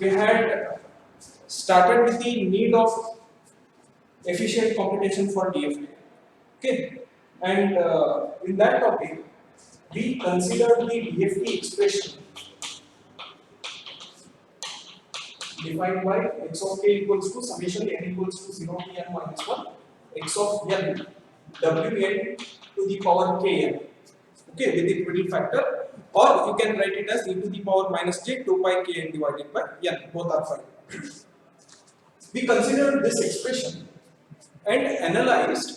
we had started with the need of efficient computation for DFT. Okay, and in that topic, we considered the DFT expression defined by x of k equals to summation n equals to 0 to n minus 1 x of n wn to the power kn. Okay, with the twiddle factor, or you can write it as e to the power minus j 2 pi kn divided by n. Both are fine. We considered this expression and analyzed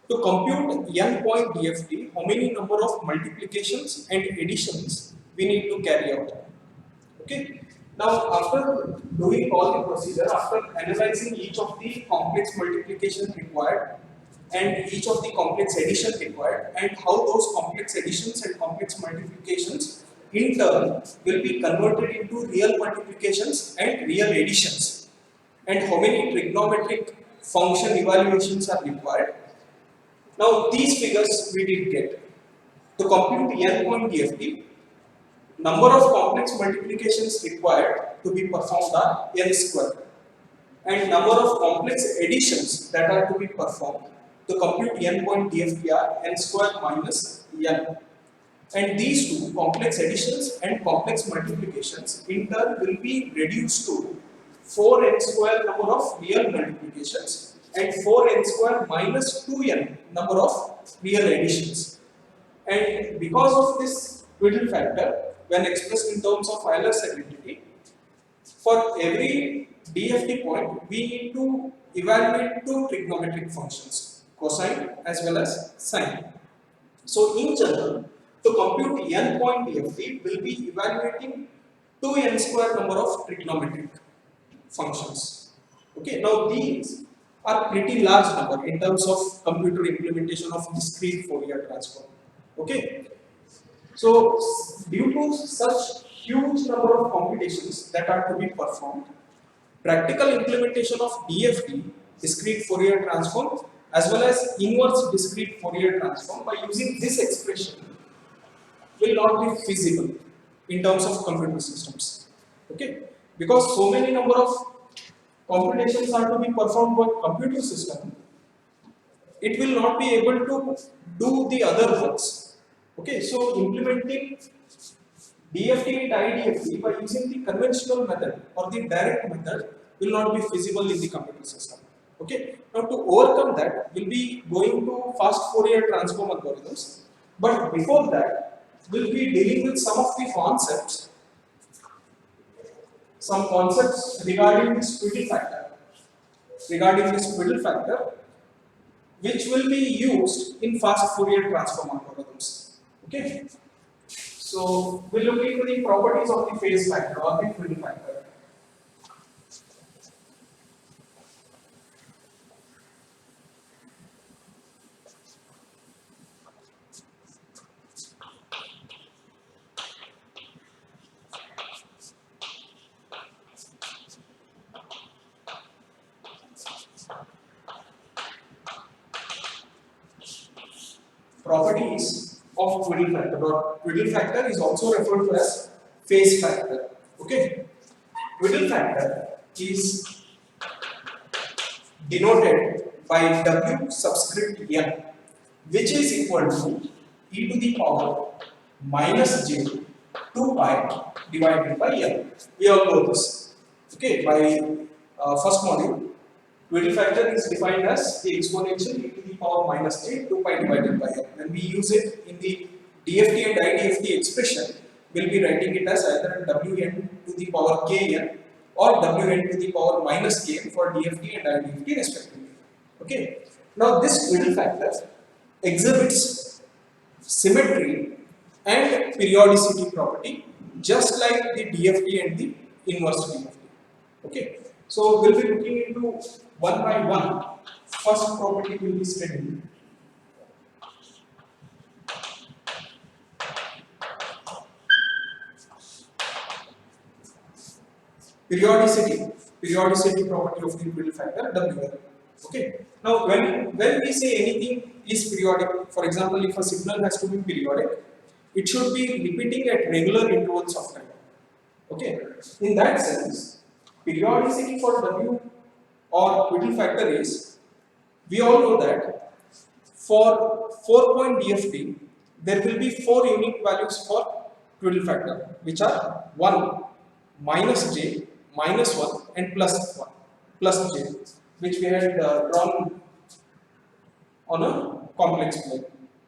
to compute n point DFT how many number of multiplications and additions we need to carry out. Okay. Now, after doing all the procedure, after analyzing each of the complex multiplications required and each of the complex addition required, and how those complex additions and complex multiplications in turn will be converted into real multiplications and real additions, and how many trigonometric function evaluations are required. Now, these figures we did get. To compute n point DFT, number of complex multiplications required to be performed are n square, and number of complex additions that are to be performed to compute n point DFT are n square minus n. And these two, complex additions and complex multiplications, in turn will be reduced to 4n square number of real multiplications and 4n square minus 2n number of real additions. And because of this twiddle factor, when expressed in terms of Euler's identity, for every DFT point, we need to evaluate two trigonometric functions, cosine as well as sine. So, in general, to compute n point DFT, will be evaluating 2n square number of trigonometric functions. Okay, now these are pretty large number in terms of computer implementation of discrete Fourier transform. Okay, so due to such huge number of computations that are to be performed, practical implementation of DFT, discrete Fourier transform, as well as inverse discrete Fourier transform by using this expression will not be feasible in terms of computer systems. Okay, because so many number of computations are to be performed by computer system, it will not be able to do the other works. Okay, so implementing DFT and IDFT by using the conventional method or the direct method will not be feasible in the computer system. Okay, now to overcome that, we'll be going to fast Fourier transform algorithms, but before that, we'll be dealing with some of the concepts, regarding this twiddle factor, which will be used in fast Fourier transform algorithms. Okay, so we'll look into the properties of the phase factor or the twiddle factor. Properties of twiddle factor, or twiddle factor is also referred to as phase factor. Okay, twiddle factor is denoted by W subscript n, which is equal to e to the power minus j 2 pi divided by n. We all know this. Okay, by first module, twiddle factor is defined as the exponential e to the power minus j 2 pi divided by n. When we use it in the DFT and IDFT expression, we'll be writing it as either Wn to the power kn or Wn to the power minus kn for DFT and IDFT respectively. Okay. Now this twiddle factor exhibits symmetry and periodicity property just like the DFT and the inverse DFT. Okay. So we'll be looking into one by one. First property will be studied. Periodicity property of the twiddle factor Wn. Okay. Now when we say anything is periodic, for example, if a signal has to be periodic, it should be repeating at regular intervals of time. Okay. In that sense, periodicity for W or twiddle factor is, we all know that for 4-point DFT, there will be 4 unique values for twiddle factor, which are 1, minus j, minus 1, and plus 1, plus j, which we had drawn on a complex plane.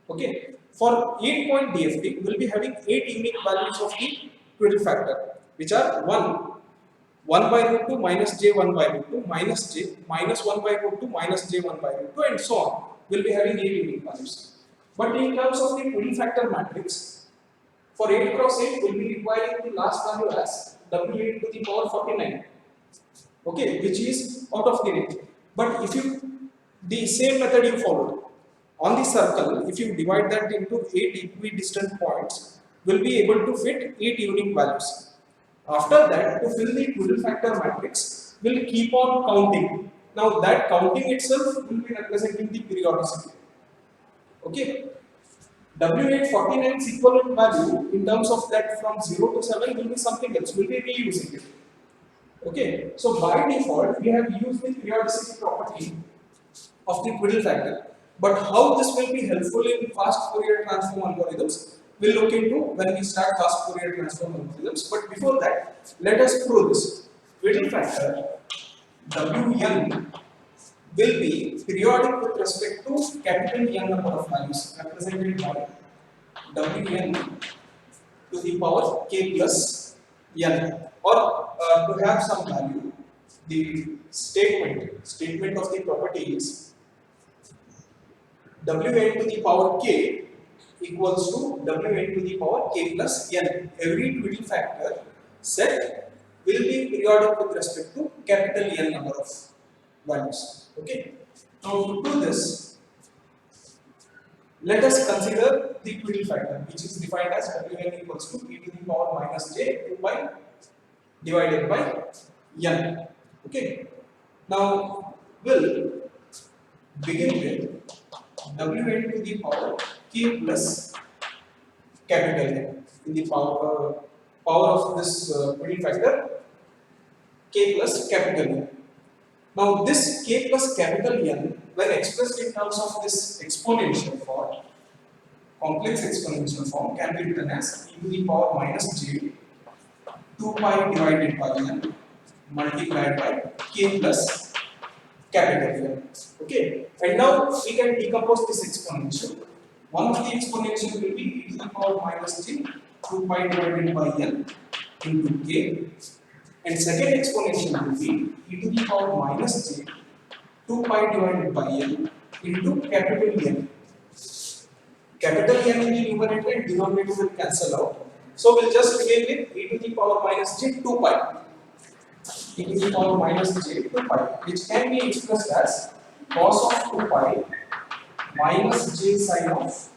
Okay. For 8-point DFT, we will be having 8 unique values of the twiddle factor, which are 1 by root 2 minus j 1 by root 2 minus j minus 1 by root 2 minus j 1 by root 2 and so on. We will be having 8 unique values. But in terms of the twiddle factor matrix, for 8 cross 8, we will be requiring the last value as W8 to the power 49. Okay, which is out of the range. But if you, the same method you followed, on the circle, if you divide that into 8 equidistant points, will be able to fit 8 unique values. After that, to fill the twiddle factor matrix, will keep on counting. Now that counting itself will be representing the periodicity. Okay. W849's equivalent value in terms of that from 0 to 7 will be something else, will be reusing it. Okay, so by default we have used the periodicity property of the twiddle factor. But how this will be helpful in fast Fourier transform algorithms, we'll look into when we start fast Fourier transform algorithms. But before that, let us prove this. Twiddle factor Wn will be periodic with respect to capital N number of values represented by Wn to the power k plus n, or to have some value, the statement of the property is Wn to the power k equals to Wn to the power k plus n. Every twiddle factor set will be periodic with respect to capital N number of values. Okay. Now to do this, let us consider the twiddle factor, which is defined as Wn equals to e to the power minus j 2 pi divided by n. Okay. Now we'll begin with Wn to the power k plus capital N in the power of this twiddle factor k plus capital N. Now this k plus capital N, when expressed in terms of this exponential form, complex exponential form, can be written as e to the power minus j 2 pi divided by n multiplied by k plus capital N. Okay, and now we can decompose this exponential. One of the exponential will be e to the power minus j 2 pi divided by n into k, and second exponential will be e to the power minus j 2 pi divided by n into capital N. Capital N in the numerator and denominator will cancel out. So we'll just begin with e to the power minus j 2 pi. E to the power minus j 2 pi, which can be expressed as cos of 2 pi minus j sine of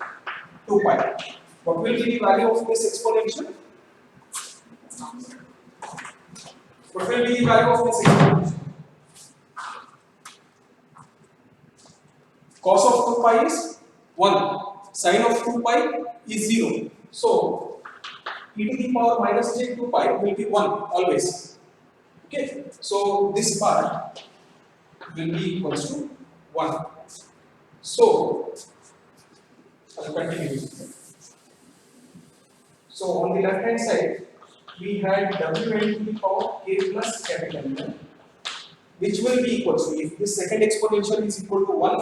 2 pi. What will be the value of this exponential? What will be the value of this exponential? Cos of 2 pi is 1, sine of 2 pi is 0. So e to the power minus j 2 pi will be 1 always. Okay, so this part will be equals to 1. So I'll continue. So on the left hand side, we had Wn to the power k plus capital N, which will be equals to, if this second exponential is equal to 1,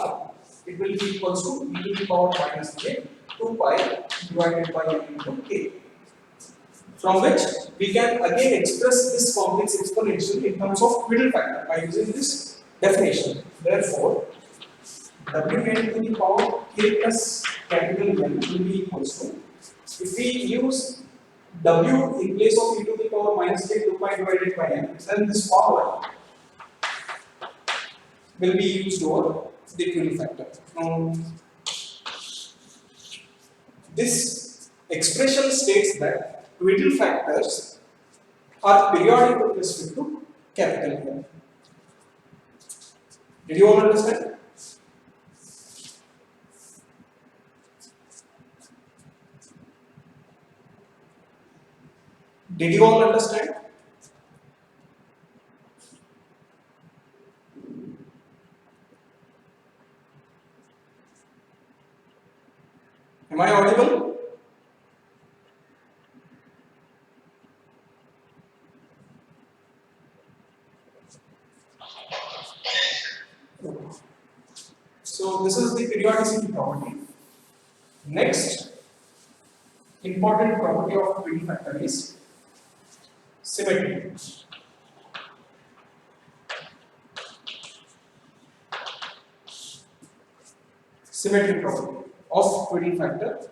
it will be equals to e to the power minus j 2 pi divided by n into k. From which we can again express this complex exponential in terms of twiddle factor by using this definition. Therefore, Wn to the power k plus capital N will be equals to, if we use W in place of e to the power minus j 2 pi divided by n, then this power will be used over the twiddle factor. Now, this expression states that twiddle factors are periodic with respect to capital N. Did you all understand? Did you all understand? So this is the periodicity property. Next important property of twiddle factor is symmetry. Symmetry property of twiddle factor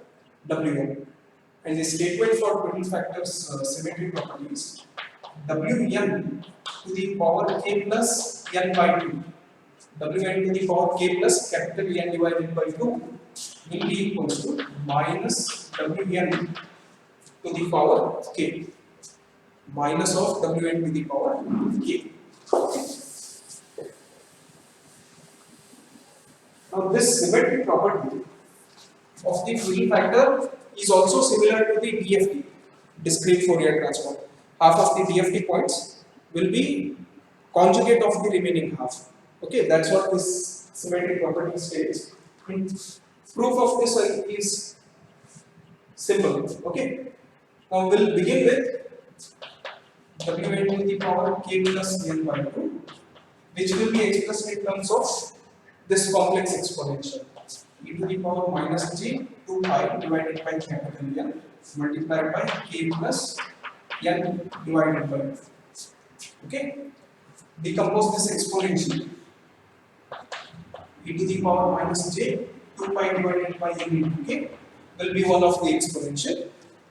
Wn. And the statement for twiddle factor's symmetry property is Wn to the power k plus n by 2. Wn to the power k plus capital N divided by 2 will be equals to minus Wn to the power k, minus of Wn to the power k. Okay. Now this symmetry property of the twiddle factor is also similar to the DFT, discrete Fourier transform. Half of the DFT points will be conjugate of the remaining half. Okay, that's what this symmetry property states. Proof of this is simple. Okay, now we'll begin with Wn to the power k plus n by 2, which will be expressed in terms of this complex exponential e to the power minus j 2 pi divided by capital N multiplied by k plus n divided by 2. Okay, decompose this exponential e to the power minus j 2 pi divided by n into k will be one of the exponential.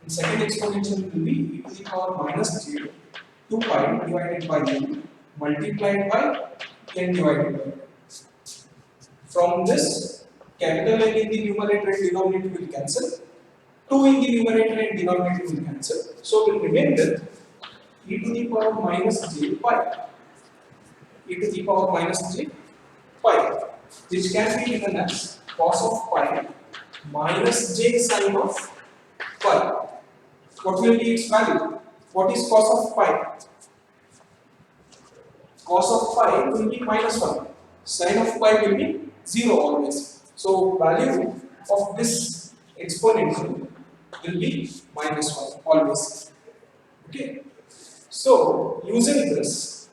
And second exponential will be e to the power minus j 2 pi divided by n multiplied by n divided by 2. From this, capital N in the numerator and denominator will cancel. 2 in the numerator and denominator will cancel. So we'll remain with e to the power minus j pi. E to the power minus j pi, which can be written as cos of pi minus j sine of pi. What will be its value? What is cos of pi? Cos of pi will be minus 1. Sine of pi will be 0 always. So value of this exponential will be minus 1 always. Okay. So using this,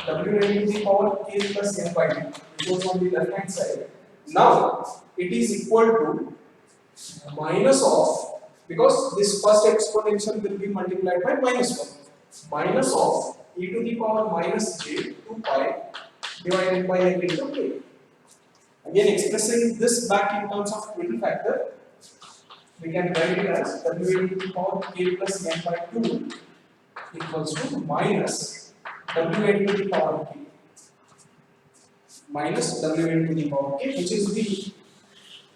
Wn to the power k plus n by 2, which was on the left hand side, now it is equal to minus of, because this first exponential will be multiplied by minus 1, minus of e to the power minus j 2 pi divided by n into k. Again, expressing this back in terms of twiddle factor, we can write it as Wn to the power k plus n by 2 equals to minus Wn to the power k, minus Wn to the power k, which is the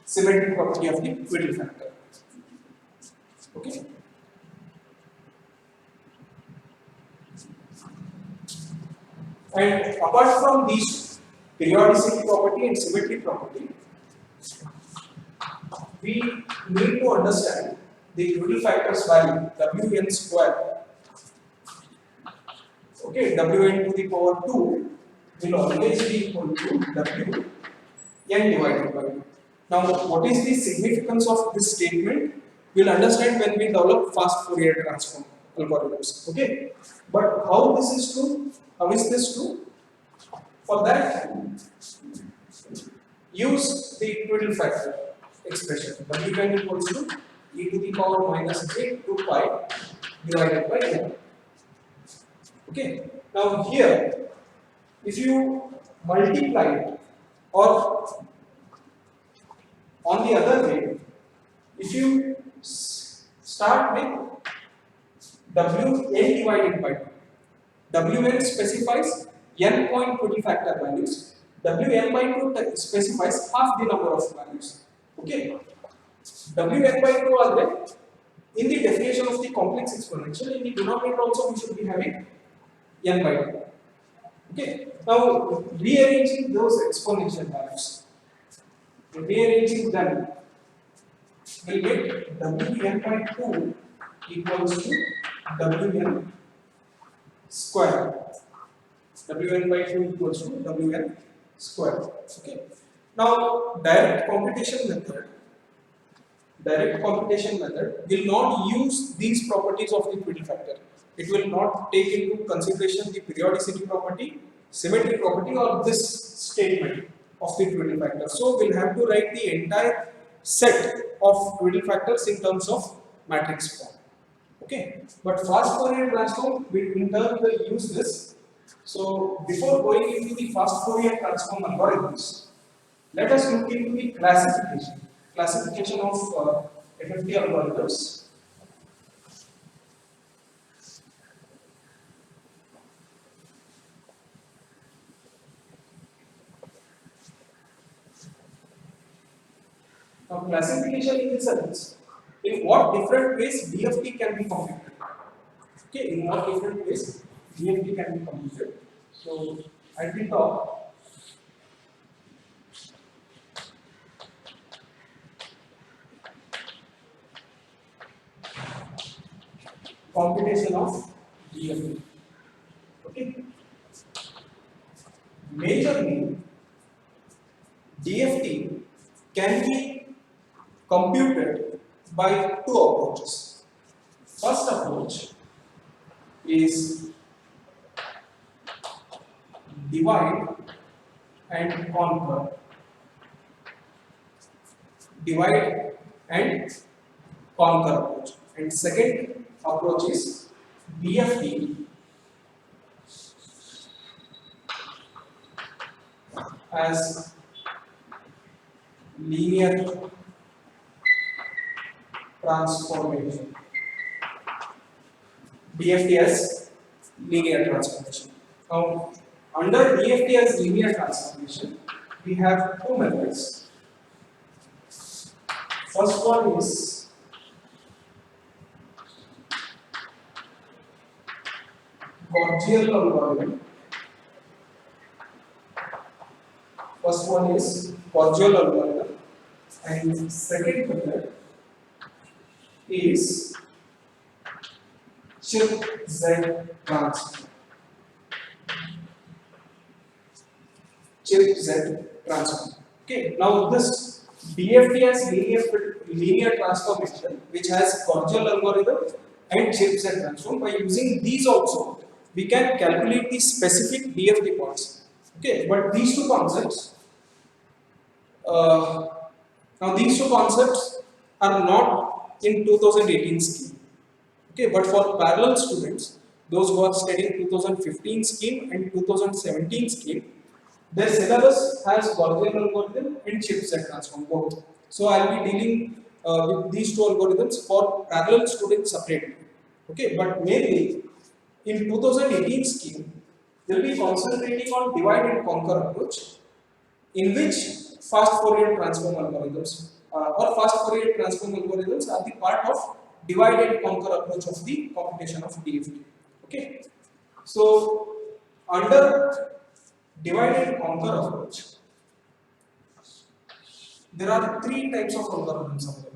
symmetric property of the twiddle factor. Okay. And apart from these periodicity property and symmetry property, we need to understand the twiddle factor's value Wn square. Okay, Wn to the power 2 will always be equal to W n divided by 2. Now, what is the significance of this statement? We'll understand when we develop fast Fourier transform algorithms. Okay, but how this is true? How is this true? For that, use the twiddle factor expression. Wn equals to e to the power minus j 2 pi divided by n. Okay. Now here, if you multiply it, or on the other way, if you start with Wn divided by 2, Wn specifies n point twiddle factor values, Wn by 2 specifies half the number of values. Okay, Wn by 2 are there in the definition of the complex exponential. In the denominator also we should be having n by 2. Okay, now rearranging those exponential values, rearranging them, will get Wn by 2 equals to Wn square. Wn by 2 equals to Wn square. Okay. Now direct computation method will not use these properties of the twiddle factor. It will not take into consideration the periodicity property, symmetry property, or this statement. of the twiddle factor. So we'll have to write the entire set of twiddle factors in terms of matrix form. Okay, but fast Fourier transform, we in turn will use this. So before going into the fast Fourier transform algorithms, let us look into the classification of FFT algorithms. Now, classification in the sense, in what different ways DFT can be computed. Okay, in what different ways DFT can be computed. So, I will talk computation of DFT. Okay, majorly DFT can be computed by two approaches. First approach is divide and conquer. Divide and conquer approach. And second approach is DFT as linear transformation. DFT as linear transformation. Now, under DFT as linear transformation, we have two methods. First one is Gaussian algorithm. First one is Gaussian algorithm, and second method is Chip-Z transform. Chip-Z transform. Okay, now this DFT as linear transformation, which has Gaussian algorithm and Chip-Z transform. By using these also, we can calculate the specific DFT points. Okay, but these two concepts, now these two concepts are not in 2018 scheme. Okay, but for parallel students, those who are studying 2015 scheme and 2017 scheme, their syllabus has Gaussian algorithm and Chip-Z transform both. So I'll be dealing with these two algorithms for parallel students separately. Okay, but mainly in 2018 scheme, they'll be concentrating on divide and conquer approach, in which fast Fourier transform algorithms or fast Fourier transform algorithms are the part of divide and conquer approach of the computation of DFT. Okay, so under divide and conquer approach, there are three types of algorithms available.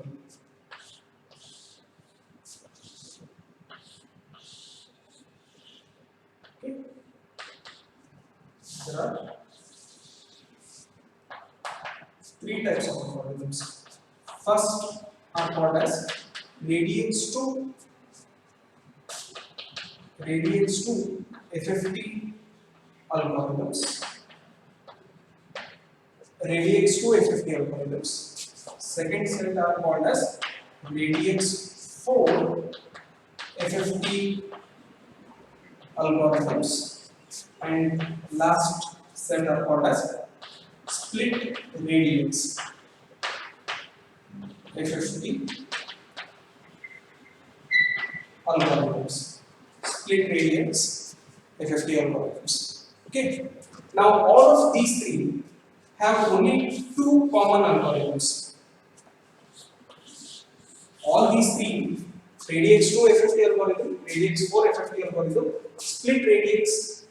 Okay, there are three types of algorithms. First are called as radius to FFT algorithms. Radius to FFT algorithms. Second set are called as radius 4 FFT algorithms, and last set are called as split radius FFT algorithms. Split radius FFT algorithms. Okay. Now all of these three have only two common algorithms. All these three, radius 2 FFT algorithm, radius 4 FFT algorithm, split radius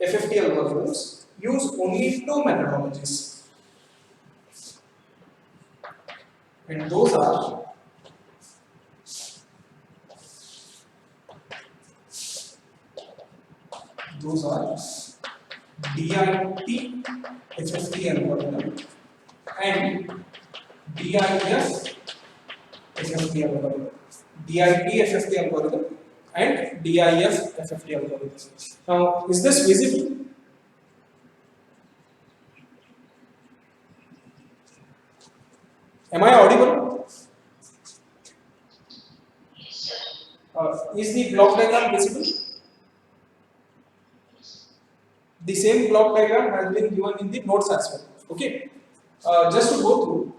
FFT algorithms, use only two methodologies. And those are DIT FFT algorithm and DIF FFT algorithm. DIT FFT algorithm and DIF FFT algorithm. Now, is this visible? Am I audible? Is the block diagram visible? The same block diagram has been given in the notes as well. Okay. Just to go through,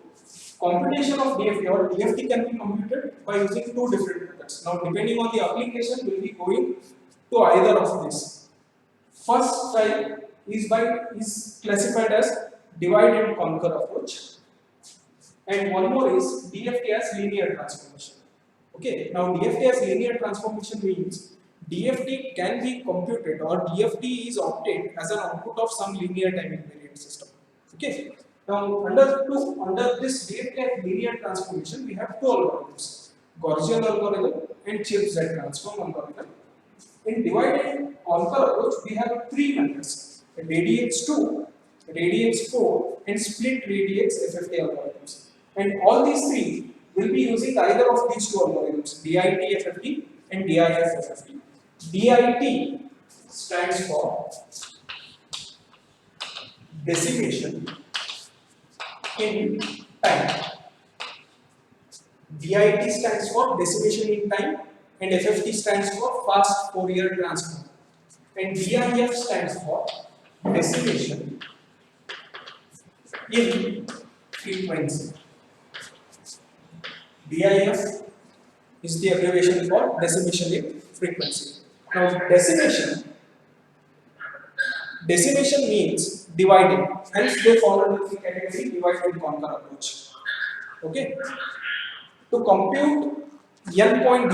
computation of DFT or DFT can be computed by using two different methods. Now, depending on the application, we'll be going to either of these. First type is classified as divide and conquer approach, and one more is DFT as linear transformation. Okay, now DFT as linear transformation means DFT can be computed or DFT is obtained as an output of some linear time invariant system. Okay, now under this DFT as linear transformation, we have two algorithms: Gaussian algorithm and Chip-Z transform algorithm. In divide and conquer approach, we have three methods: radix2, radix4, and split radix FFT algorithms. And all these three will be using either of these two algorithms, DIT FFT and DIF FFT. DIT stands for decimation in time. DIT stands for decimation in time, and FFT stands for fast Fourier transform. And DIF stands for decimation in frequency. DIF is the abbreviation for decimation in frequency. Now, decimation means dividing, hence they fall under the category divide and conquer approach. Okay. To compute n-point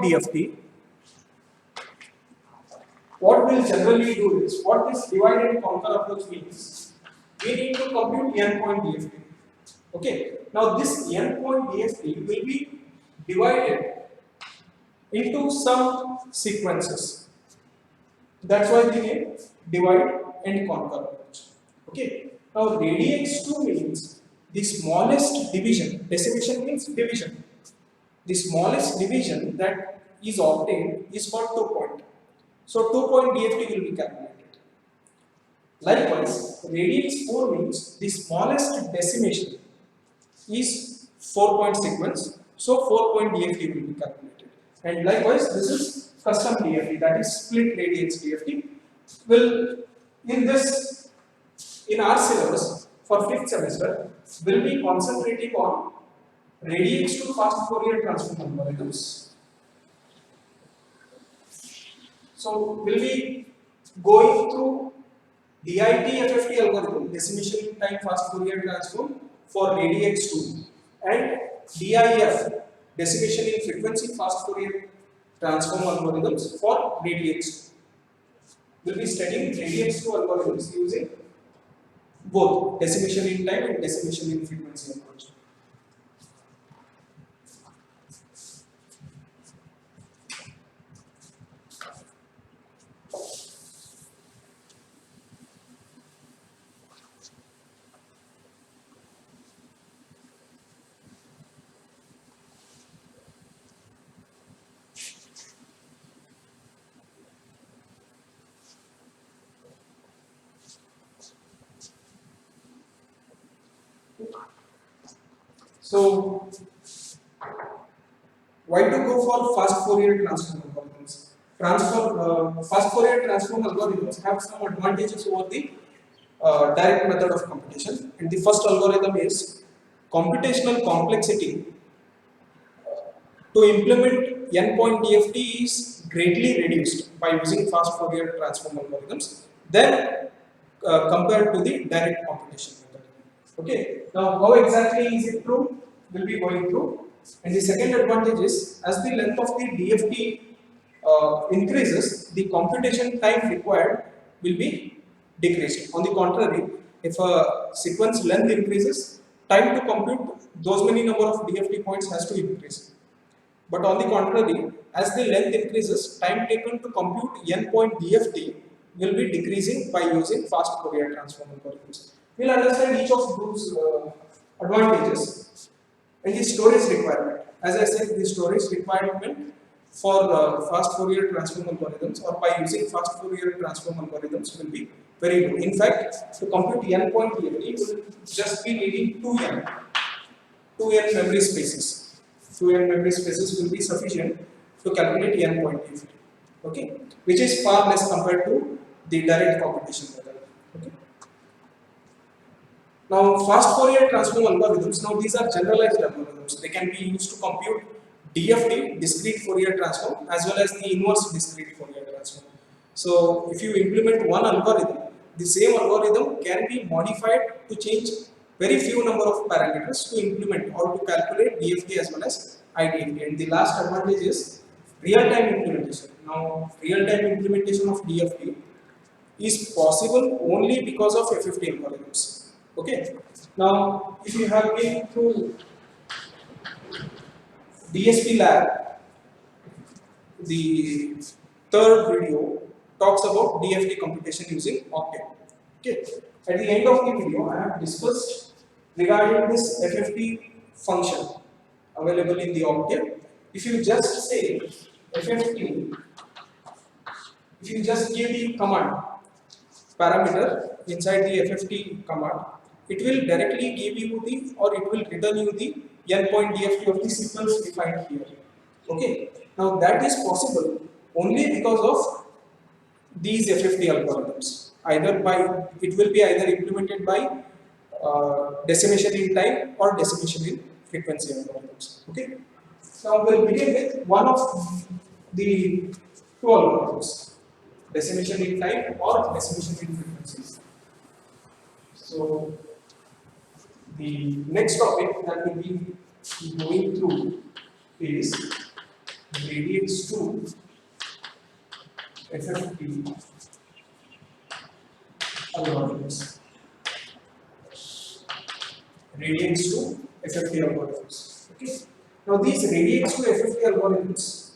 DFT, what we'll generally do is, what this divide and conquer approach means, we need to compute n-point DFT. Okay. Now this n-point DFT will be divided into some sequences. That's why we name divide and conquer approach. Okay. Now radix2 means the smallest division. Decimation means division. The smallest division that is obtained is for 2 point. So 2-point DFT will be calculated. Likewise, radix4 means the smallest decimation is 4-point sequence. So 4-point DFT will be calculated. And likewise, this is custom DFT, that is split radix DFT. Will in our syllabus for 5th semester, will be concentrating on radix2 fast Fourier transform algorithms. So we'll be going through DIT FFT algorithm, decimation in time fast Fourier transform for radix2, and DIF, decimation in frequency fast Fourier transform algorithms for radix2. We'll be studying radix2 algorithms using both decimation in time and decimation in frequency approach. So, why to go for fast Fourier transform algorithms? Fast Fourier transform algorithms have some advantages over the direct method of computation. And the first algorithm is computational complexity. To implement n-point DFT is greatly reduced by using fast Fourier transform algorithms than compared to the direct computation method. Okay. Now, how exactly is it true? We'll be going through. And the second advantage is, as the length of the DFT increases, the computation time required will be decreased. On the contrary, if a sequence length increases, time to compute those many number of DFT points has to increase. But on the contrary, as the length increases, time taken to compute n-point DFT will be decreasing by using fast Fourier transform algorithms. We'll understand each of those advantages. And the storage requirement. As I said, the storage requirement for fast Fourier transform algorithms or by using fast Fourier transform algorithms will be very low. In fact, to compute n point DFT will just be needing 2n memory spaces. 2n memory spaces will be sufficient to calculate n point DFT. Okay, which is far less compared to the direct computation method. Okay. Now, fast Fourier transform algorithms, now these are generalized algorithms. They can be used to compute DFT, discrete Fourier transform, as well as the inverse discrete Fourier transform. So, if you implement one algorithm, the same algorithm can be modified to change very few number of parameters to implement or to calculate DFT as well as IDFT. And the last advantage is real-time implementation. Now, real-time implementation of DFT is possible only because of FFT algorithms. Okay. Now, if you have been through DSP lab, the third video talks about DFT computation using Octave. Okay. At the end of the video, I have discussed regarding this FFT function available in the Octave. If you just say FFT, if you just give the command parameter inside the FFT command, it will directly give you the, or it will return you the n point DFT of the sequence defined here. Okay. Now that is possible only because of these FFT algorithms. Either by, it will be either implemented by decimation in time or decimation in frequency algorithms. Okay. Now we'll begin with one of the two algorithms, decimation in time or decimation in frequency. So the next topic that we'll be going through is gradients to FFT algorithms. Gradients to FFT algorithms. Okay. Now these gradients to FFT algorithms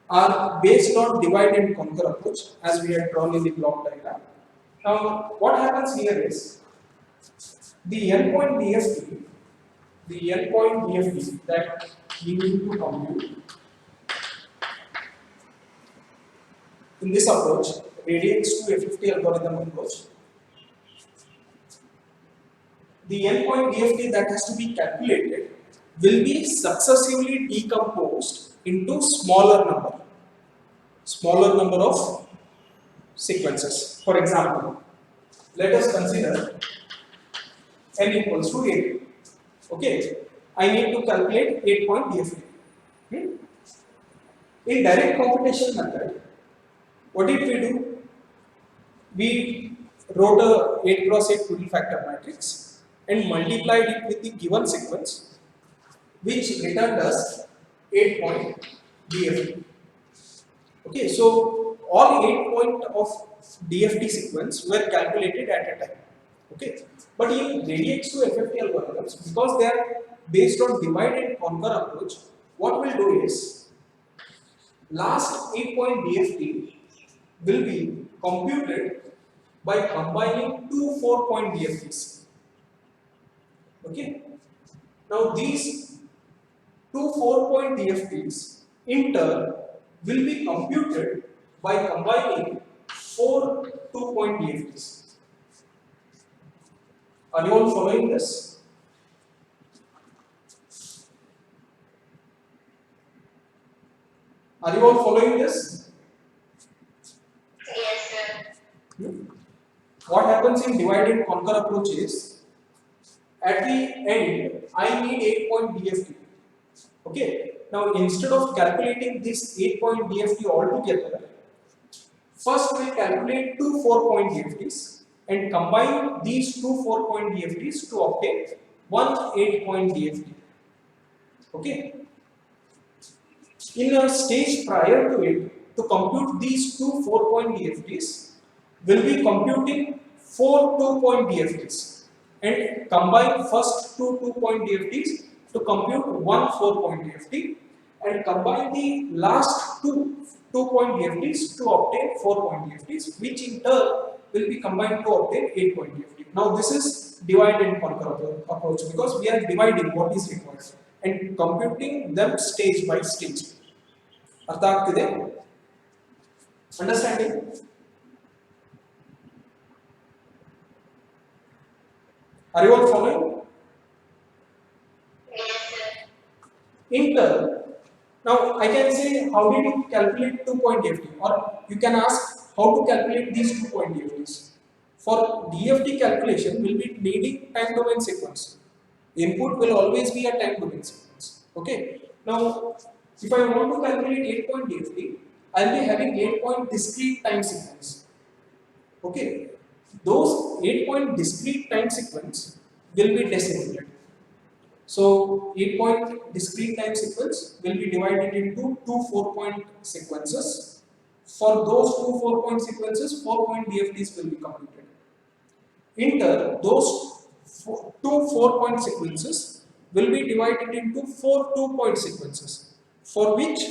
are based on divide and conquer approach, as we had drawn in the block diagram. Now what happens here is the endpoint DFT that we need to compute in this approach, gradients to FFT algorithm approach, the endpoint DFT that has to be calculated will be successively decomposed into smaller number of sequences. For example, let us consider n equals to 8. Okay, I need to calculate 8 point DFT. In direct computation method, what did we do? We wrote a 8 cross 8 total factor matrix and multiplied it with the given sequence, which returned us 8 point DFT. Okay, so all 8 point of DFT sequence were calculated at a time. Okay, but in gradients to FFT algorithms, because they are based on divide and conquer approach, what we'll do is last 8 point DFT will be computed by combining two 4 point DFTs. Okay, now these two 4 point DFTs in turn will be computed by combining 4 2 point DFTs. Are you all following this? Are you all following this? Yes, sir. What happens in divide and conquer approach is, at the end, I need 8 point DFT. Okay. Now, instead of calculating this 8 point DFT altogether, first we'll calculate two 4 point DFTs and combine these two 4 point DFTs to obtain one 8 point DFT. Okay. In a stage prior to it, to compute these two 4 point DFTs, we'll be computing 4 2 point DFTs and combine first two 2 point DFTs to compute one 4 point DFT and combine the last two 2 point DFTs to obtain 4 point DFTs, which in turn will be combined to obtain 8 point DFT. Now this is divide and conquer approach, because we are dividing what is required and computing them stage by stage. ಅರ್ಥ ಆಗ್ತಿದೆ? Understanding? Are you all following? Inter. Now I can say how did you calculate 2-point DFT, or you can ask how to calculate these 2-point DFTs. For DFT calculation, we'll be needing time domain sequence. Input will always be a time domain sequence. Okay. Now, if I want to calculate 8-point DFT, I'll be having 8-point discrete time sequence. Okay. Those 8-point discrete time sequence will be decimated. So 8-point discrete time sequence will be divided into two 4-point sequences. For those two 4-point sequences, 4-point DFTs will be completed. Enter those two 4-point sequences will be divided into four 2-point sequences, for which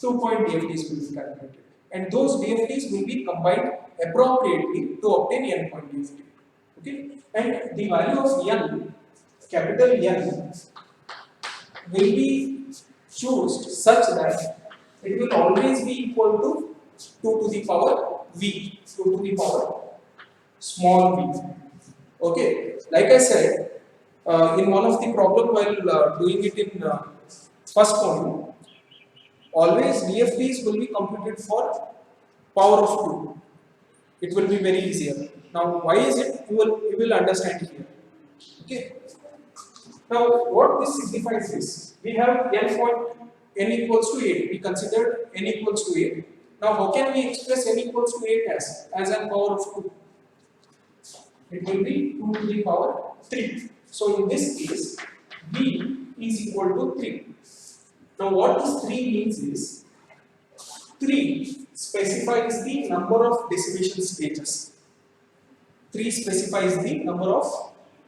2-point DFTs will be calculated. And those DFTs will be combined appropriately to obtain n-point DFT. Okay? And the value of n, capital N, will be chosen such that it will always be equal to 2 to the power v, 2 to the power small v. Okay, like I said, in one of the problem while doing it in first module, always DFTs will be computed for power of 2. It will be very easier. Now, why is it? You will understand here. Okay. Now, what this signifies is, we have n equals to 8. We considered n equals to 8. Now, how can we express n equals to 8 as a power of 2? It will be 2 to the power 3. So, in this case, b is equal to 3. Now, what this 3 means is, 3 specifies the number of decimation stages. 3 specifies the number of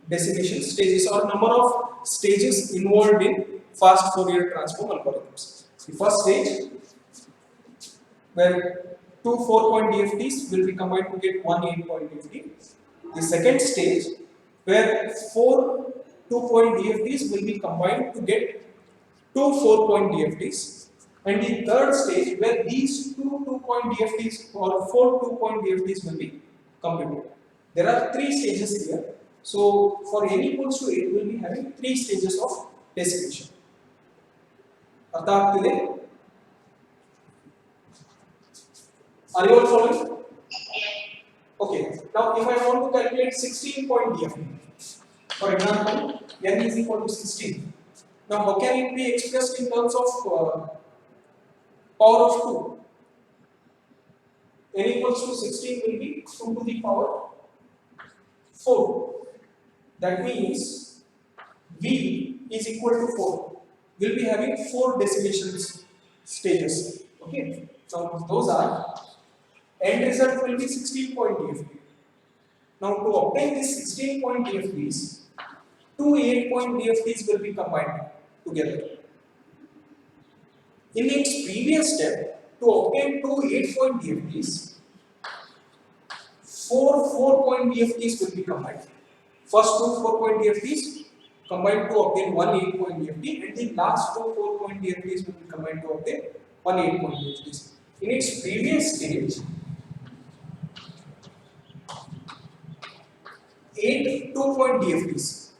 decimation stages, or number of stages involved in fast Fourier transform algorithms. The first stage, where two 4-point DFTs will be combined to get one 8-point DFT. The second stage, where four 2-point DFTs will be combined to get two 4-point DFTs. And the third stage, where these two 2-point DFTs or four 2-point DFTs will be completed. There are 3 stages here. So for n equals to 8, we will be having 3 stages of decimation. Artha aagtide? Are you all following? Okay. Now if I want to calculate 16-point DFT, for example, n is equal to 16. Now how can it be expressed in terms of power of 2? N equals to 16 will be 2 to the power 4. That means V is equal to 4. We'll be having 4 decimation stages. Okay. So those are, end result will be 16-point DFT. Now to obtain this 16-point DFTs, two 8-point DFTs will be combined together. In its previous step, to obtain two 8-point DFTs, four 4-point DFTs will be combined. First two 4-point DFTs combined to obtain one 8-point DFT, and the last two 4-point DFTs will be combined to obtain one 8-point DFTs. In its previous stage, 8 2-point DFTs.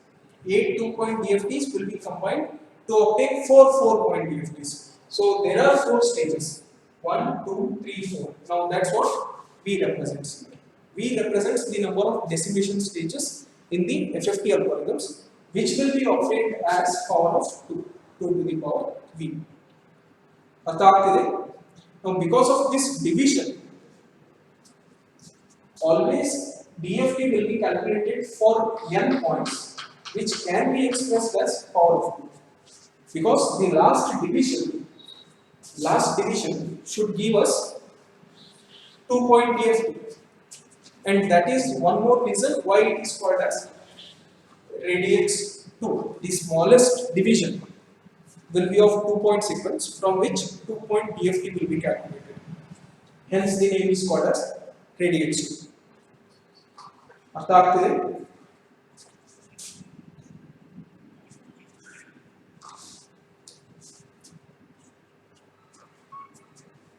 8 2-point DFTs will be combined to obtain 4 4-point DFTs. So there are 4 stages. 1, 2, 3, 4. Now that's what V represents. V represents the number of decimation stages in the FFT algorithms, which will be obtained as power of 2, 2 to the power V. Now because of this division, always DFT will be calculated for n points, which can be expressed as power of 2. Because the last division should give us 2-point DFT. And that is one more reason why it is called as radius 2. The smallest division will be of 2-point sequence, from which 2-point DFT will be calculated. Hence the name is called as radius 2. ಅರ್ಥ ಆಗ್ತಿದೆ?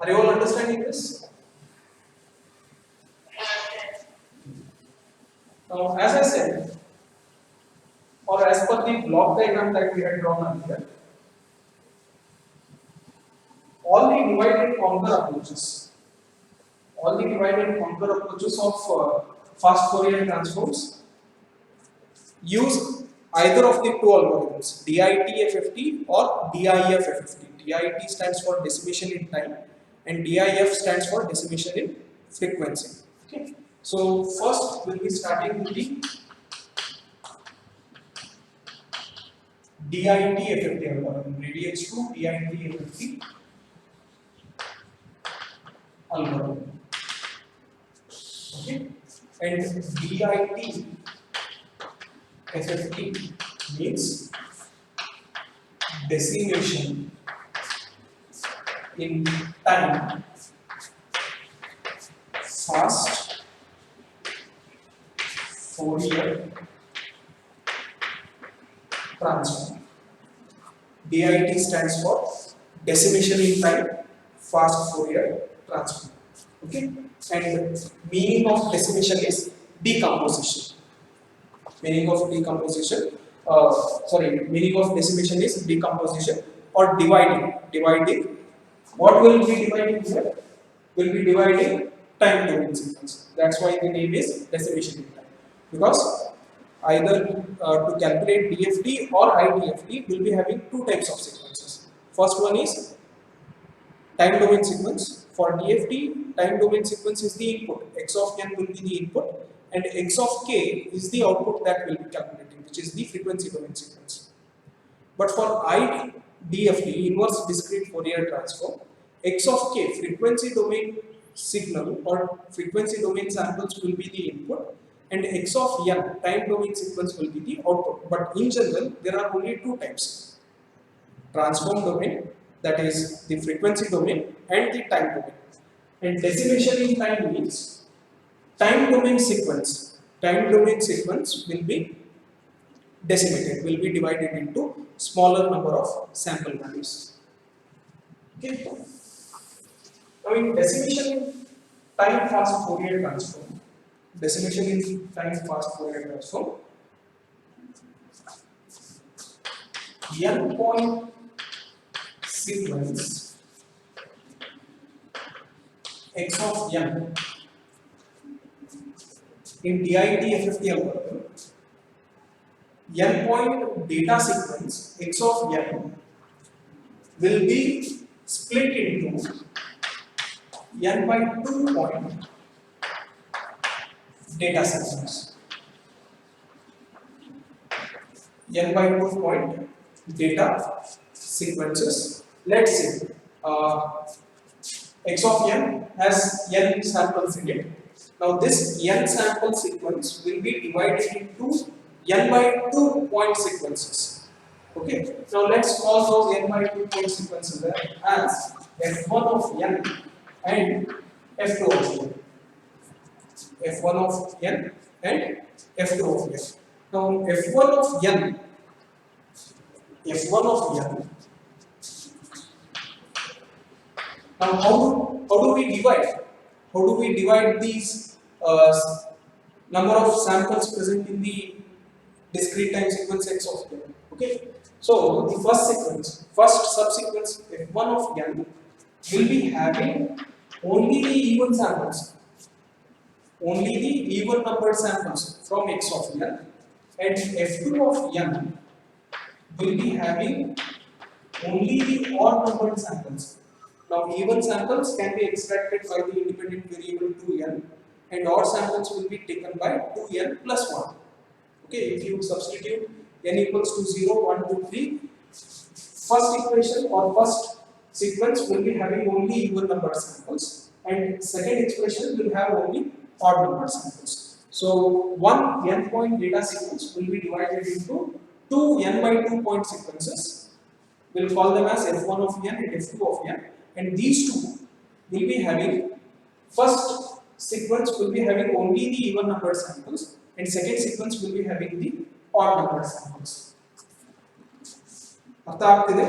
Are you all understanding this? Now, as I said, or as per the block diagram that we had drawn earlier, all the divide and conquer approaches, of fast Fourier transforms use either of the two algorithms, DIT-FFT or DIF-FFT. DIT stands for decimation in time and DIF stands for decimation in frequency. Okay. So first we'll be starting with the DIT-FFT algorithm, radiates to DIT-FFT algorithm. Okay. And DIT-FFT means decimation in time, fast Fourier transform. DIT stands for decimation in time, fast Fourier transform. Okay, and meaning of decimation is decomposition. Meaning of decomposition, meaning of decimation is decomposition or dividing. Dividing. What will be dividing here? Will be dividing time domain sequence. That's why the name is decimation in time. Because either to calculate DFT or IDFT, will be having two types of sequences. First one is time domain sequence. For DFT, time domain sequence is the input. X of n will be the input, and x of k is the output that will be calculating, which is the frequency domain sequence. But for IDFT, inverse discrete Fourier transform, x of k, frequency domain signal or frequency domain samples will be the input, and x of n, time domain sequence, will be the output. But in general, there are only two types: transform domain, that is the frequency domain, and the time domain. And decimation in time means time domain sequence. Time domain sequence will be decimated, will be divided into smaller number of sample values. Okay. Now in decimation in time fast Fourier transform, decimation in time fast Fourier transform, n point sequence x of n in DIT-FFT algorithm, n point data sequence x of n will be split into n by 2 point data sequence. N by 2 point data sequences. Let's say x of n has n samples in it. Now this n sample sequence will be divided into n by 2 point sequences. Okay. Now let's call those n by 2 point sequences as f1 of n and f2 of n. f1 of n and f2 of n. Now f1 of n, now how do we divide? How do we divide these number of samples present in the discrete time sequence x of n? Okay. So the first subsequence f1 of n will be having only the even samples, only the even numbered samples from x of n, and f2 of n will be having only the odd numbered samples. Now even samples can be extracted by the independent variable 2n, and odd samples will be taken by 2n plus 1. Okay, if you substitute n equals to 0, 1, 2, 3, first equation or first sequence will be having only even numbered samples, and second expression will have only odd numbered samples. So one n point data sequence will be divided into two n by 2 point sequences. We'll call them as f1 of n and f2 of n, and these two will be having, first sequence will be having only the even numbered samples, and second sequence will be having the odd numbered samples. ಅರ್ಥ ಆಗ್ತಿದೆ?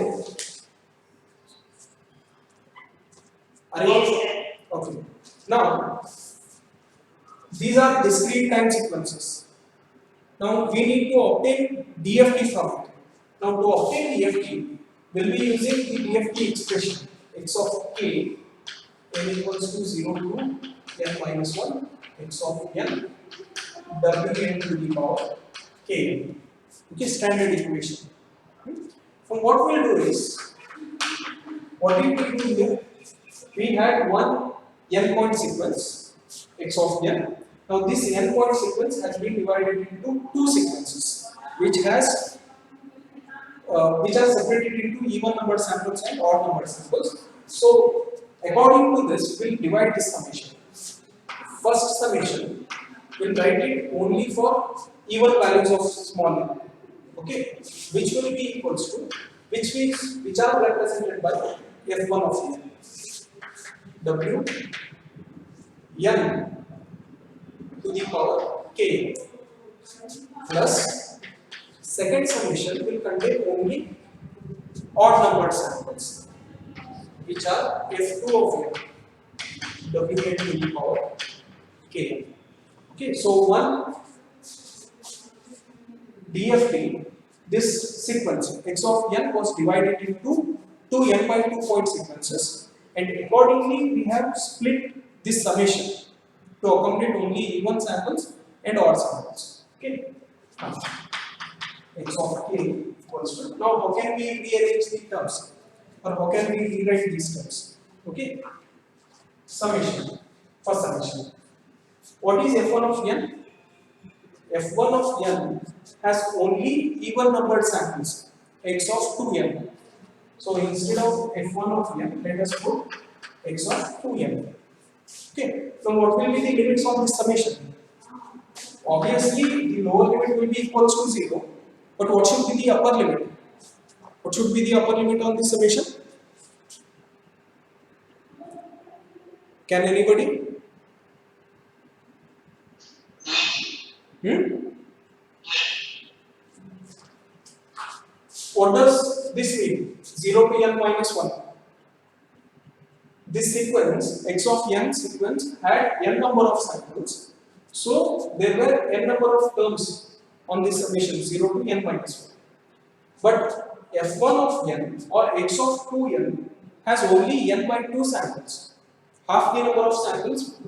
Are you all? Okay. Now, these are discrete time sequences. Now, we need to obtain DFT from it. Now, to obtain DFT, we'll be using the DFT expression x of k n equals to 0 to n minus 1 x of n w n to the power k. Okay, standard equation. From what we'll do is, what we will do here, we had one n point sequence x of n. Now this n point sequence has been divided into two sequences, which are separated into even number samples and odd number samples. So according to this, we'll divide this summation. First summation, we'll write it only for even values of small n. Okay, which will be equals to which are represented by f1 of n. W n to the power k plus second summation will contain only odd numbered samples, which are f2 of n w n to the power k. Okay, so one DFT, this sequence x of n was divided into two n by 2 point sequences, and accordingly we have split this summation to accommodate only even samples and odd samples. Okay, x of k equals to, now how can we rearrange the terms, or how can we rewrite these terms? Okay, summation, first summation. What is f1 of n? f1 of n has only even numbered samples, x of 2n. So instead of f1 of n, let us put x of 2n. Okay, so what will be the limits of this summation? Obviously, the lower limit will be equals to 0, but what should be the upper limit? What should be the upper limit on this summation? Can anybody? What does this mean? 0 to n minus 1. This sequence, x of n sequence, had n number of samples. So there were n number of terms on this summation, 0 to n minus 1. But f1 of n or x of 2n has only n by 2 samples, half the number of samples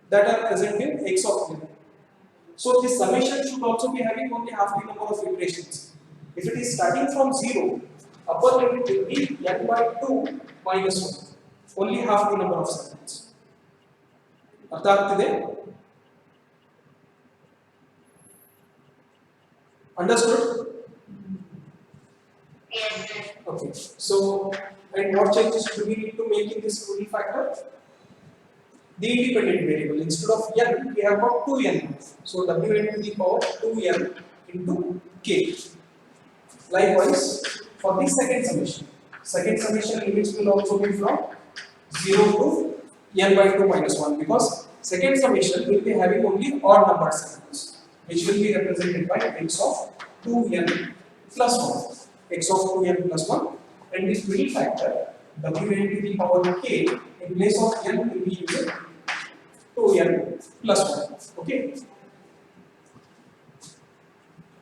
that are present in x of n. So this summation should also be having only half the number of iterations. If it is starting from 0, upper limit will be n by 2 minus 1, only half the number of samples. Understood? Yes. Okay. So, and what changes do we need to make in this Prudhoe factor? The independent variable. Instead of n, we have got 2n. So wn to the power 2n into k. Likewise, for the second summation limits will also be from 0 to n by 2 minus 1, because second summation will be having only odd number samples, which will be represented by x of 2n plus 1. X of 2n plus 1, and this middle factor wn to the power k, in place of n will be using 2n plus 1. Okay.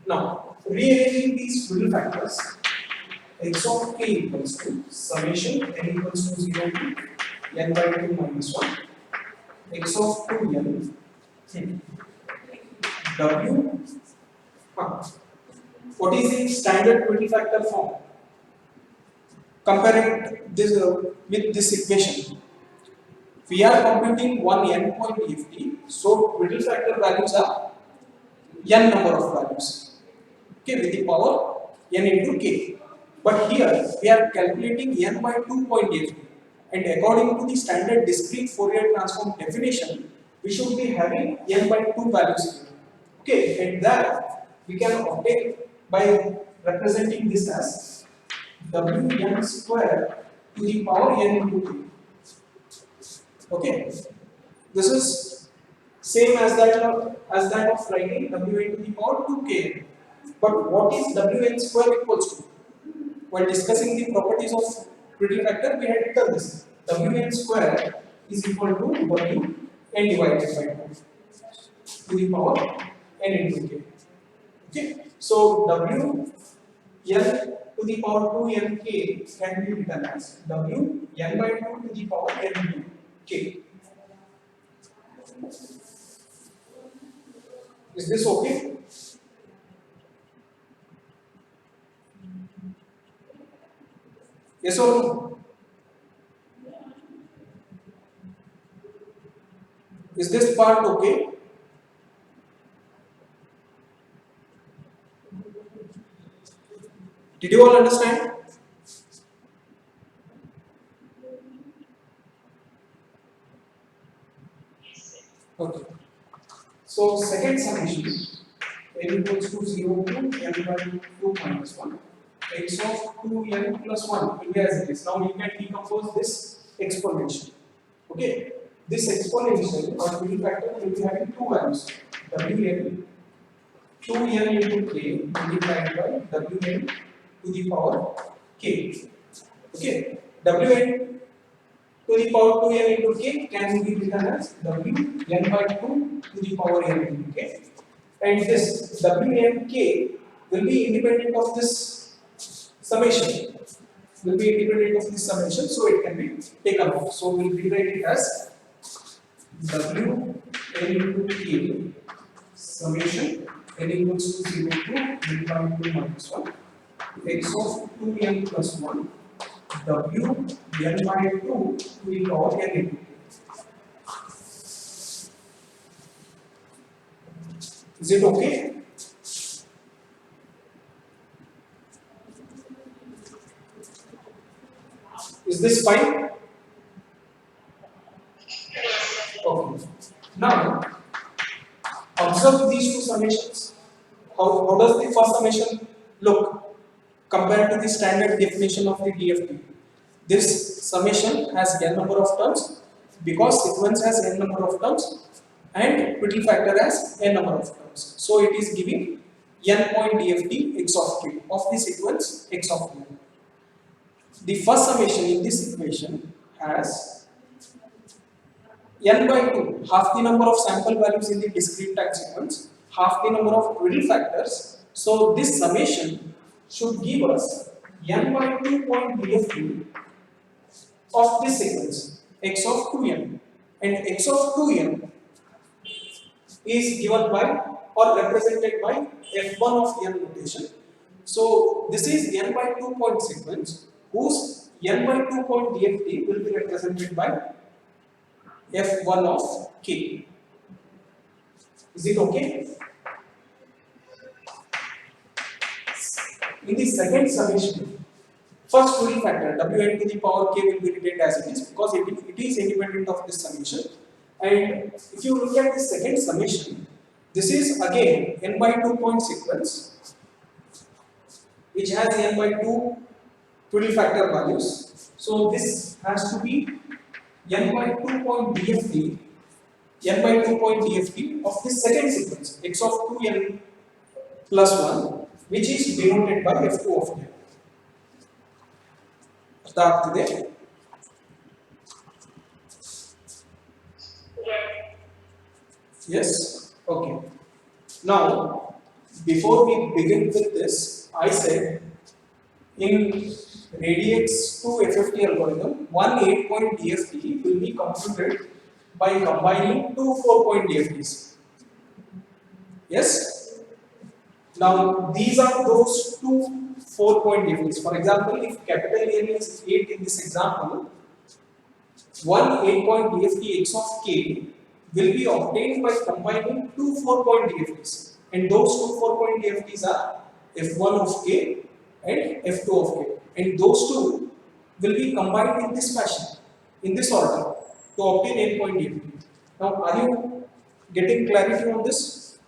Now, rearranging these middle factors, x of k equals to summation n equals to 0 to n by 2 minus 1, x of 2n w. What is the standard Prudhoe factor form? Comparing this with this equation, we are computing one n point DFT, so Prudhoe factor values are n number of values, okay, with the power n into k. But here we are calculating n by 2 point DFT, and according to the standard discrete Fourier transform definition, we should be having n by 2 values here. Okay, and that we can obtain by representing this as wn square to the power n into k. Okay, this is same as that of writing wn to the power 2k. But what is wn square equals to? While discussing the properties of Prudhoe factor, we had done this. Wn square is equal to Wn divided by 2 to the power n into k. Okay, so W n to the power 2 n k can be written as W n by 2 to the power n into k. Is this okay? Yes or no? Is this part okay? Did you all understand? Okay. So second summation n equals to 0 to n by 2 minus 1 x of 2n plus 1 will be as it is. Now you can decompose this exponential. Okay. This exponential or fill factor will be having two values. Wn 2n into k multiplied by Wn to the power k. Okay. Wn to the power 2n into k can be written as Wn by 2 to the power n into k. And this Wn k will be independent of this summation. Will be independent of this summation, so it can be taken off. So we'll rewrite it as Wn into k summation n equals to 0 to n by 2 minus 1 x of 2n plus 1 W n by 2 to the power n into k. Is it okay? Is this fine? Okay. Now, observe these two summations. How does the first summation look compared to the standard definition of the DFT? This summation has n number of terms because sequence has n number of terms and twiddle factor has n number of terms. So it is giving n point DFT x of k of the sequence x of n. The first summation in this equation has n by 2, half the number of sample values in the discrete time sequence, half the number of twiddle factors. So this summation should give us n by 2 point DFT of this sequence x of 2n, and x of 2n is given by or represented by f1 of n notation. So this is n by 2 point sequence whose n by 2 point DFT will be represented by f1 of k. Is it okay? In the second summation, first twiddle factor Wn to the power k will be written as it is because it is independent of this summation. And if you look at the second summation, this is again n by 2 point sequence which has n by 2 twiddle factor values. So this has to be n by 2 point DFT, n by 2 point DFT of this second sequence x of 2n plus 1, which is denoted by f2 of n. Start today. Yes? Okay. Now, before we begin with this, I said in radix 2 FFT algorithm, one 8-point DFT will be computed by combining two 4-point DFTs. Yes? Now, these are those two 4-point DFTs. For example, if capital N is 8 in this example, one 8-point DFT x of k will be obtained by combining two 4-point DFTs. And those two 4-point DFTs are f1 of k and f2 of k. And those two will be combined in this fashion, in this order, to obtain 8-point DFT. Now, are you getting clarity on this?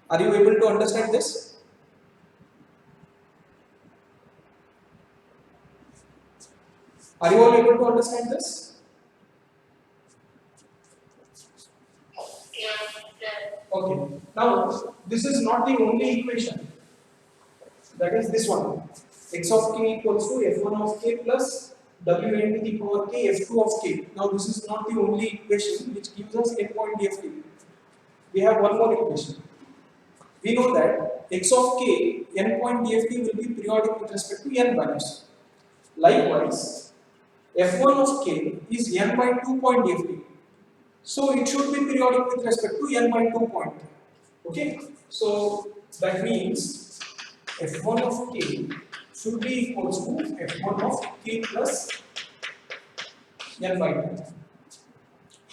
Are you able to understand this? Are you all able to understand this? Okay. Now, this is not the only equation. That is this one. X of k equals to f1 of k plus Wn to the power k f2 of k. Now this is not the only equation which gives us n point dft. We have one more equation. We know that x of k, n point dft will be periodic with respect to n values. Likewise, f1 of k is n by 2 point dft. So it should be periodic with respect to n by 2 point. Okay, so that means f1 of k should be equals to f1 of k plus n by 2.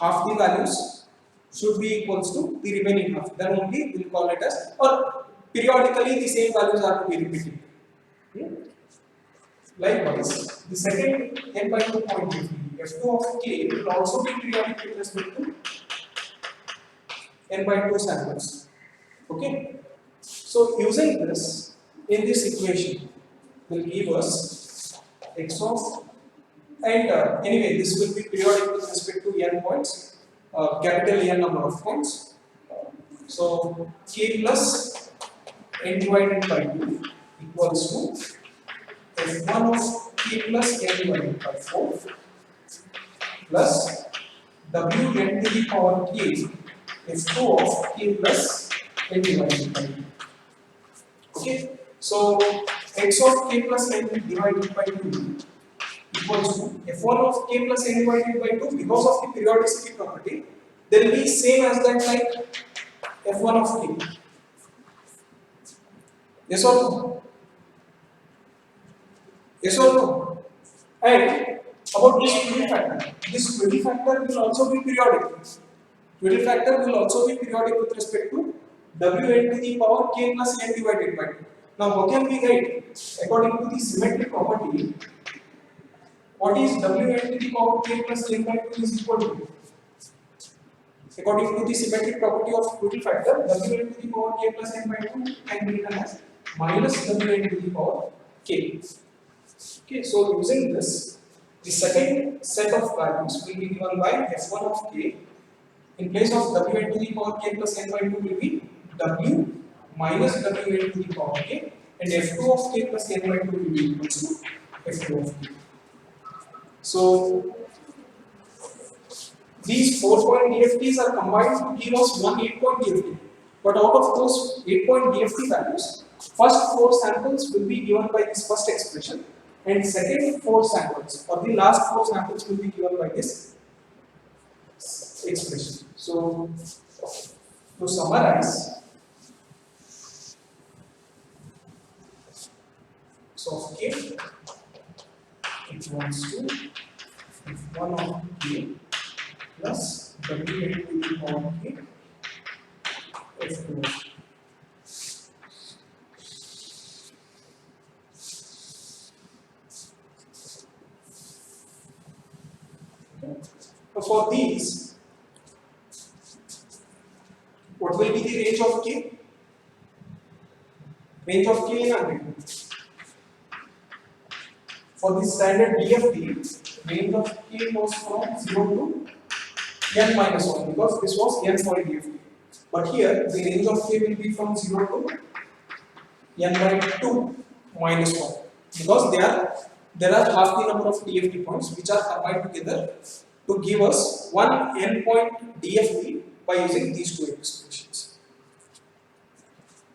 Half the values should be equals to the remaining half. Then only we'll call it as, or periodically the same values are to be repeated. Likewise, the second n by 2 point f2 of k will also be periodic with respect to n by 2 samples. Okay. So using this in this equation will give us x of, and anyway this will be periodic with respect to n points, capital N number of points. So k plus n divided by 2 equals to f1 of k plus n divided by 4 plus wn to the power k f2 of k plus n divided by 2. Okay, so x of k plus n divided by 2 equals to f1 of k plus n divided by 2, because of the periodicity property, they will be same as that like f1 of k. Yes or no? Yes or no? And about this twiddle factor. This twiddle factor will also be periodic. Twiddle factor will also be periodic with respect to wn to the power k plus n divided by 2. Now, how can we write? According to the symmetry property, what is wn to the power k plus n by 2 is equal to? According to the symmetric property of twiddle factor, wn to the power k plus n by 2 can be written as minus wn to the power k. Okay, so using this, the second set of values will be given by f1 of k. In place of wn to the power k plus n by 2 will be w minus wn to the power k, and f2 of k plus n by 2 will be equal to f2 of k. So these 4-point DFTs are combined to give us one 8-point DFT. But out of those 8-point DFT values, first 4 samples will be given by this first expression, and second 4 samples or the last 4 samples will be given by this expression. So to summarize, so of k equals to f1 of k plus wn to the power k f2 of k. So for these, what will be the range of k? Range of k in amplitude. For the standard DFT, range of k goes from 0 to n minus 1, because this was n for a DFT. But here, the range of k will be from 0 to n by 2 minus 1, because there are half the number of DFT points which are combined together to give us one n point DFT by using these two expressions.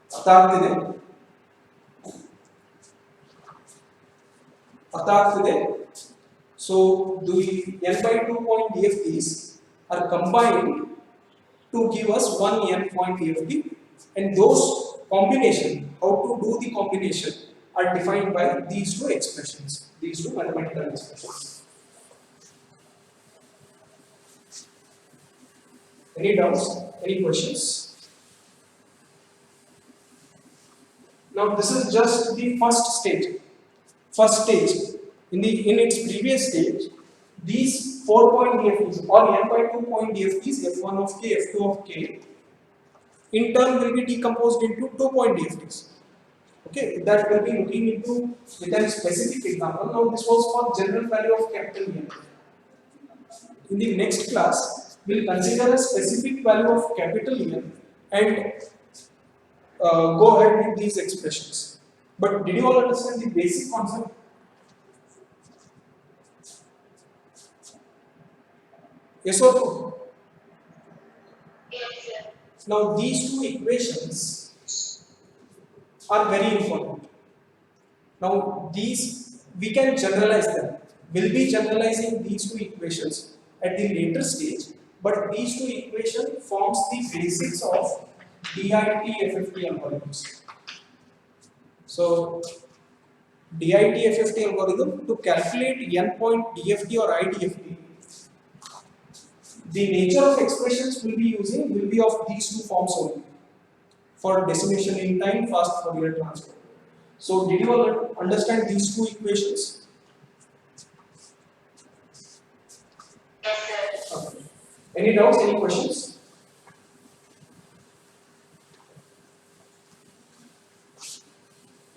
So the n by 2 point DFTs are combined to give us one n point DFT, and those combination, how to do the combination, are defined by these two expressions, these two mathematical expressions. Any doubts? Any questions? Now this is just the first stage. In its previous stage, these 4-point DFTs or n by 2 point DFTs, f1 of k, f2 of k, in turn will be decomposed into 2-point DFTs. Okay, that will be looking into with a specific example. Now this was for general value of capital N. In the next class, we'll consider a specific value of capital N and go ahead with these expressions. But did you all understand the basic concept? Yes or no? Yes, sir. Now these two equations are very important. Now these we can generalize them. We'll be generalizing these two equations at the later stage, but these two equations forms the basics of DIT FFT algorithms. So DIT FFT algorithm, to calculate n-point DFT or IDFT, the nature of expressions will be of these two forms only, for decimation in time, fast Fourier transform. So did you all understand these two equations? Yes, sir. Okay. Any doubts, any questions?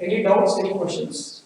Any doubts, any questions?